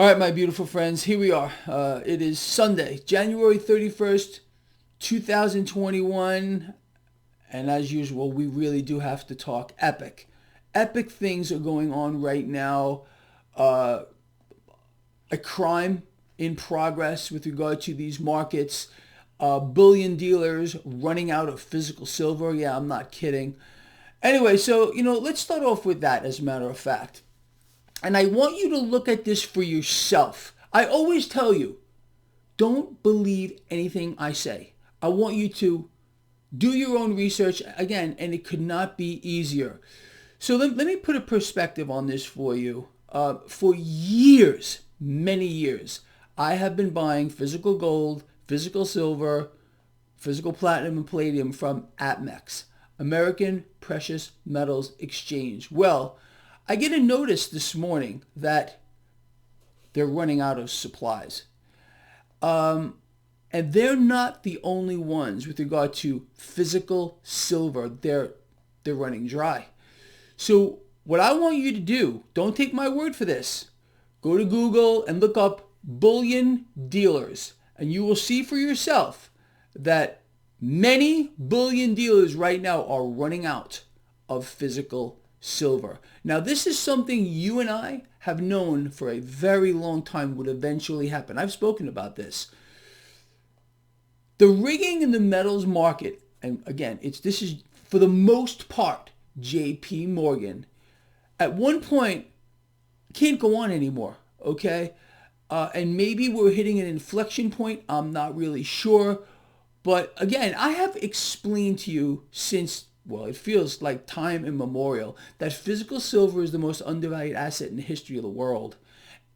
All right, my beautiful friends, here we are. It is Sunday, January 31st, 2021. And as usual, we really do have to talk epic. Epic things are going on right now. A crime in progress with regard to these markets. Bullion dealers running out of physical silver. Yeah, I'm not kidding. Anyway, so, let's start off with that as a matter of fact. And I want you to look at this for yourself. I always tell you, don't believe anything I say. I want you to do your own research again, and it could not be easier. So let me put a perspective on this for you. For years, many years, I have been buying physical gold, physical silver, physical platinum and palladium from APMEX, American Precious Metals Exchange. Well, I get a notice this morning that they're running out of supplies. And they're not the only ones with regard to physical silver. They're running dry. So what I want you to do, don't take my word for this. Go to Google and look up bullion dealers. And you will see for yourself that many bullion dealers right now are running out of physical silver. Now, this is something you and I have known for a very long time would eventually happen. I've spoken about this. The rigging in the metals market, and again, this is for the most part J.P. Morgan, at one point can't go on anymore, okay? And maybe we're hitting an inflection point. I'm not really sure. But again, I have explained to you since, well, it feels like time immemorial, that physical silver is the most undervalued asset in the history of the world.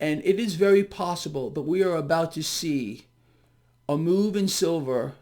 And it is very possible that we are about to see a move in silver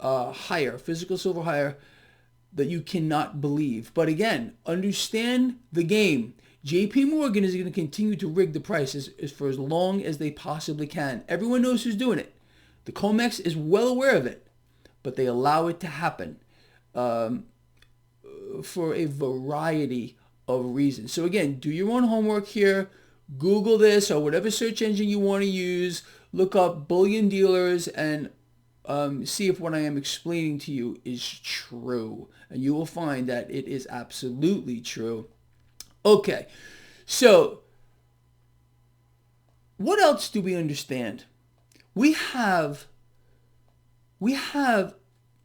higher, physical silver higher, that you cannot believe. But again, understand the game. JP Morgan is going to continue to rig the prices for as long as they possibly can. Everyone knows who's doing it. The COMEX is well aware of it, but they allow it to happen for a variety of reasons. So again, do your own homework here. Google this or whatever search engine you want to use. Look up bullion dealers and see if what I am explaining to you is true. And you will find that it is absolutely true. Okay, so what else do we understand? We have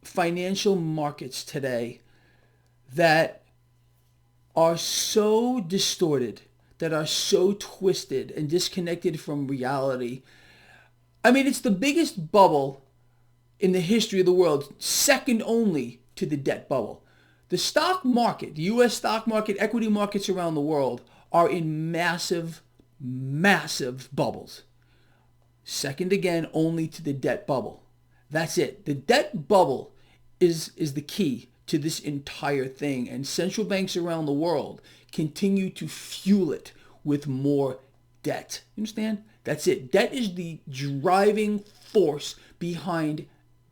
financial markets today that are so distorted, that are so twisted and disconnected from reality. I mean, it's the biggest bubble in the history of the world, second only to the debt bubble. The stock market, the U.S. stock market, equity markets around the world are in massive, massive bubbles. Second again only to the debt bubble. That's it. The debt bubble is the key to this entire thing. And central banks around the world continue to fuel it with more debt. You understand? That's it. Debt is the driving force behind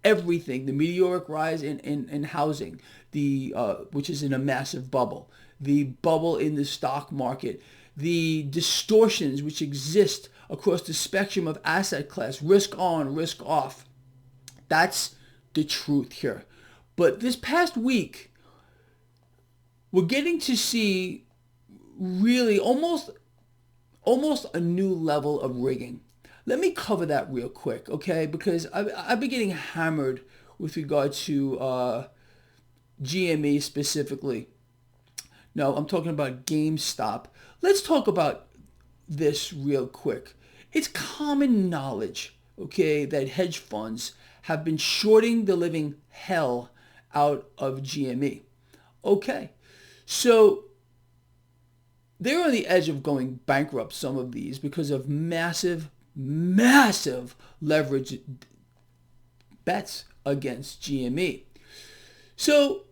everything. The meteoric rise in housing, which is in a massive bubble. The bubble in the stock market. The distortions which exist across the spectrum of asset class. Risk on, risk off. That's the truth here. But this past week, we're getting to see really almost a new level of rigging. Let me cover that real quick, okay? Because I've been getting hammered with regard to GME specifically. No, I'm talking about GameStop. Let's talk about this real quick. It's common knowledge, okay, that hedge funds have been shorting the living hell out of GME. Okay, so they're on the edge of going bankrupt, some of these, because of massive leverage bets against GME. So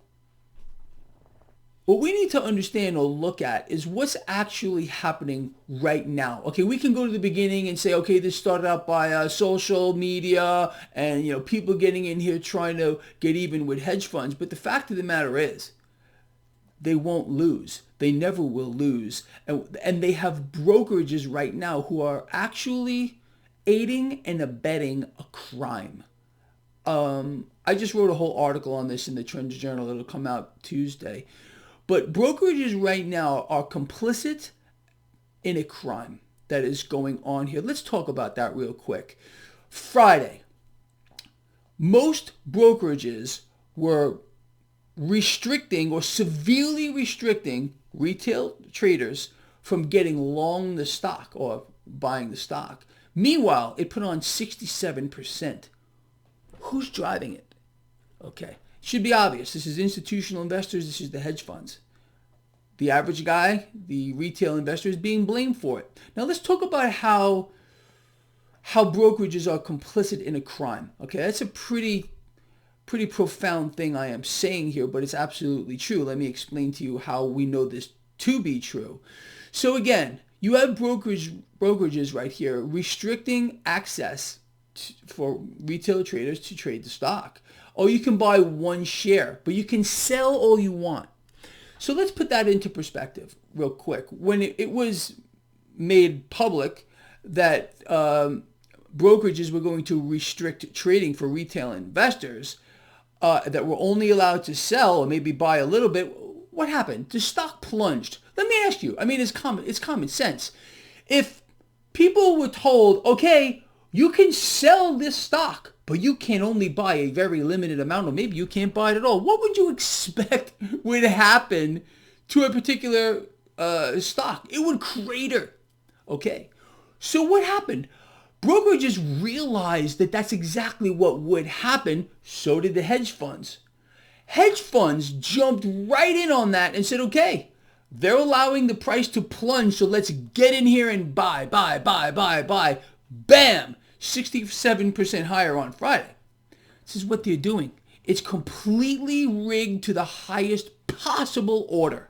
what we need to understand or look at is what's actually happening right now. Okay, we can go to the beginning and say, okay, this started out by social media and people getting in here trying to get even with hedge funds. But the fact of the matter is, they won't lose. They never will lose. And they have brokerages right now who are actually aiding and abetting a crime. I just wrote a whole article on this in the Trends Journal. It'll come out Tuesday. But brokerages right now are complicit in a crime that is going on here. Let's talk about that real quick. Friday, most brokerages were restricting or severely restricting retail traders from getting long the stock or buying the stock. Meanwhile, it put on 67%. Who's driving it? Okay. Should be obvious. This is institutional investors. This is the hedge funds. The average guy, the retail investor, is being blamed for it. Now let's talk about how brokerages are complicit in a crime. Okay, that's a pretty profound thing I am saying here, but it's absolutely true. Let me explain to you how we know this to be true. So again, you have brokerages right here restricting access for retail traders to trade the stock. Oh, you can buy one share, but you can sell all you want. So let's put that into perspective real quick. When it was made public that brokerages were going to restrict trading for retail investors, that were only allowed to sell or maybe buy a little bit, what happened? The stock plunged. Let me ask you, I mean, it's common sense. If people were told, okay, you can sell this stock, but you can only buy a very limited amount, or maybe you can't buy it at all, what would you expect would happen to a particular stock? It would crater. Okay. So what happened? Brokerages realized that that's exactly what would happen. So did the hedge funds. Hedge funds jumped right in on that and said, okay, they're allowing the price to plunge, so let's get in here and buy. Bam! 67% higher on Friday. This is what they're doing. It's completely rigged to the highest possible order.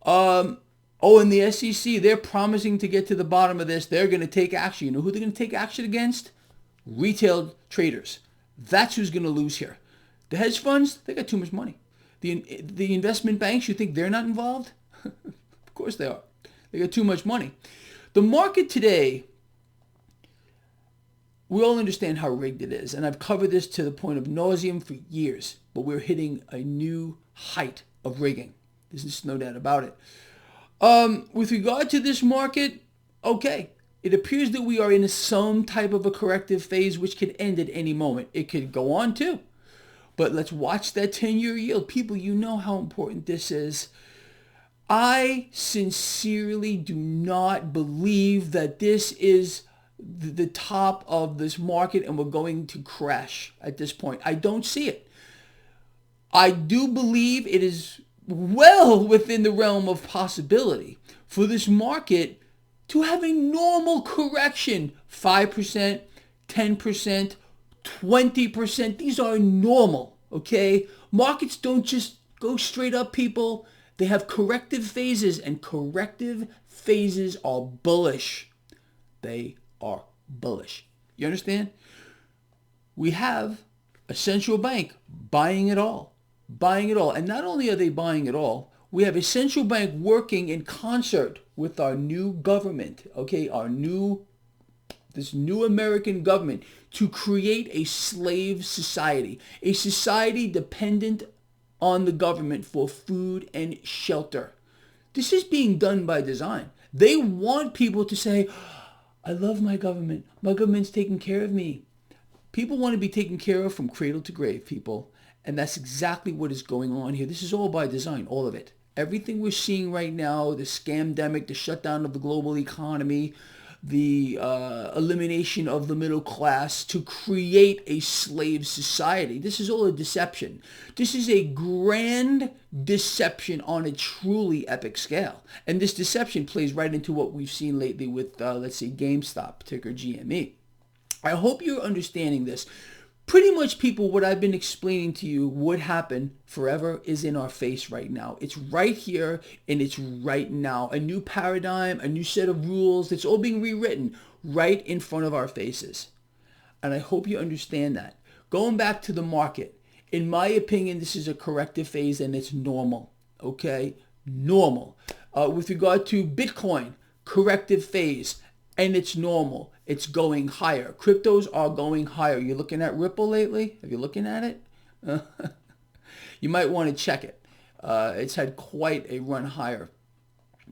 And the SEC, they're promising to get to the bottom of this. They're going to take action. You know who they're going to take action against? Retail traders. That's who's going to lose here. The hedge funds, they got too much money. The investment banks, you think they're not involved? Of course they are. They got too much money. The market today, we all understand how rigged it is. And I've covered this to the point of nauseum for years. But we're hitting a new height of rigging. There's just no doubt about it. With regard to this market, okay, it appears that we are in some type of a corrective phase which could end at any moment. It could go on too. But let's watch that 10-year yield. People, you know how important this is. I sincerely do not believe that this is the top of this market and we're going to crash at this point. I don't see it. I do believe it is well within the realm of possibility for this market to have a normal correction. 5%, 10%, 20%. These are normal, okay? Markets don't just go straight up, people. They have corrective phases, and corrective phases are bullish. They are bullish. You understand? We have a central bank buying it all. Buying it all. And not only are they buying it all, we have a central bank working in concert with our new government, okay, this new American government, to create a slave society, a society dependent on the government for food and shelter. This is being done by design. They want people to say, I love my government. My government's taking care of me. People want to be taken care of from cradle to grave, people. And that's exactly what is going on here. This is all by design, all of it. Everything we're seeing right now, the scamdemic, the shutdown of the global economy, the elimination of the middle class to create a slave society. This is all a deception. This is a grand deception on a truly epic scale. And this deception plays right into what we've seen lately with, let's say, GameStop, ticker GME. I hope you're understanding this. Pretty much, people, what I've been explaining to you would happen forever is in our face right now. It's right here and it's right now. A new paradigm, a new set of rules. It's all being rewritten right in front of our faces. And I hope you understand that. Going back to the market, in my opinion, this is a corrective phase and it's normal. okay? Normal. With regard to Bitcoin, corrective phase, and it's normal. It's going higher. Cryptos are going higher. You looking at Ripple lately? Have you looking at it? You might want to check it. It's had quite a run higher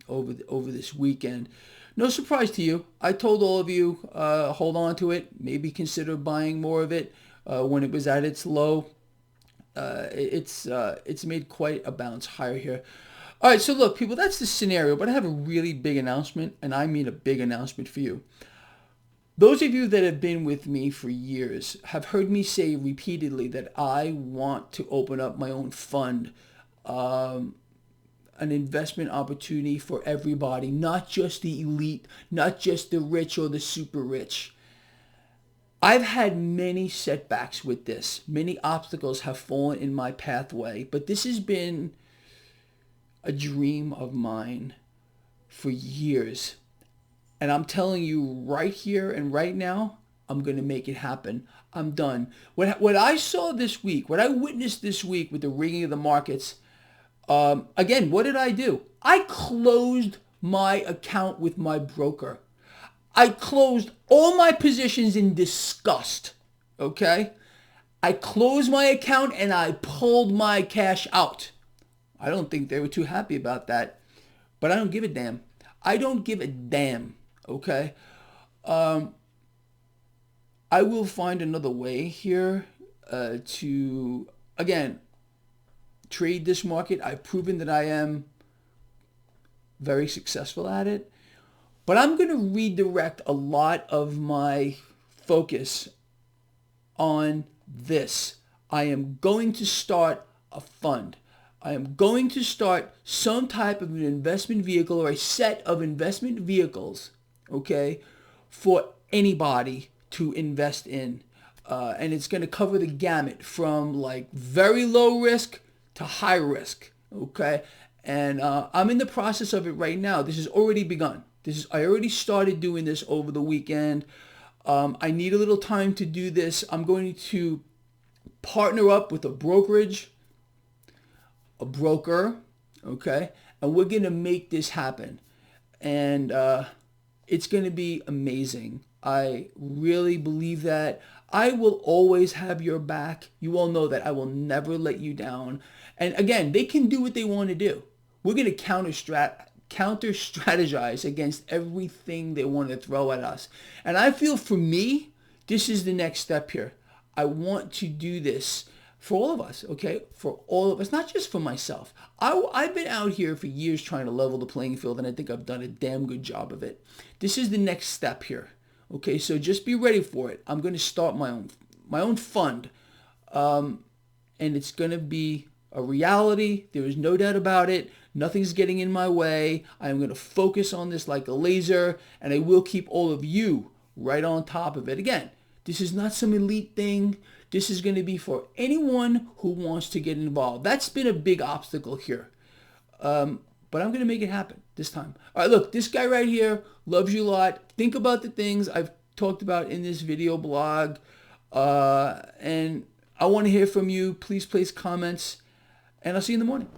over this weekend. No surprise to you. I told all of you, hold on to it. Maybe consider buying more of it when it was at its low. It's made quite a bounce higher here. All right, so look, people, that's the scenario. But I have a really big announcement, and I mean a big announcement for you. Those of you that have been with me for years have heard me say repeatedly that I want to open up my own fund, an investment opportunity for everybody, not just the elite, not just the rich or the super rich. I've had many setbacks with this. Many obstacles have fallen in my pathway, but this has been a dream of mine for years. And I'm telling you right here and right now, I'm going to make it happen. I'm done. What I saw this week, what I witnessed this week with the rigging of the markets, again, what did I do? I closed my account with my broker. I closed all my positions in disgust, okay? I closed my account and I pulled my cash out. I don't think they were too happy about that, but I don't give a damn. I don't give a damn. Okay, I will find another way here to, again, trade this market. I've proven that I am very successful at it, but I'm going to redirect a lot of my focus on this. I am going to start a fund. I am going to start some type of an investment vehicle or a set of investment vehicles, okay, for anybody to invest in. And it's going to cover the gamut from like very low risk to high risk, okay? And I'm in the process of it right now. This has already begun. I already started doing this over the weekend. I need a little time to do this. I'm going to partner up with a broker, okay? And we're going to make this happen. And it's going to be amazing. I really believe that. I will always have your back. You all know that I will never let you down. And again, they can do what they want to do. We're going to counter strategize against everything they want to throw at us. And I feel for me, this is the next step here. I want to do this for all of us, okay? For all of us, not just for myself. I've been out here for years trying to level the playing field, and I think I've done a damn good job of it. This is the next step here, okay? So just be ready for it. I'm going to start my own fund, and it's going to be a reality. There is no doubt about it. Nothing's getting in my way. I'm going to focus on this like a laser, and I will keep all of you right on top of it. Again, this is not some elite thing. This is going to be for anyone who wants to get involved. That's been a big obstacle here. But I'm going to make it happen this time. All right, look, this guy right here loves you a lot. Think about the things I've talked about in this video blog. And I want to hear from you. Please place comments. And I'll see you in the morning.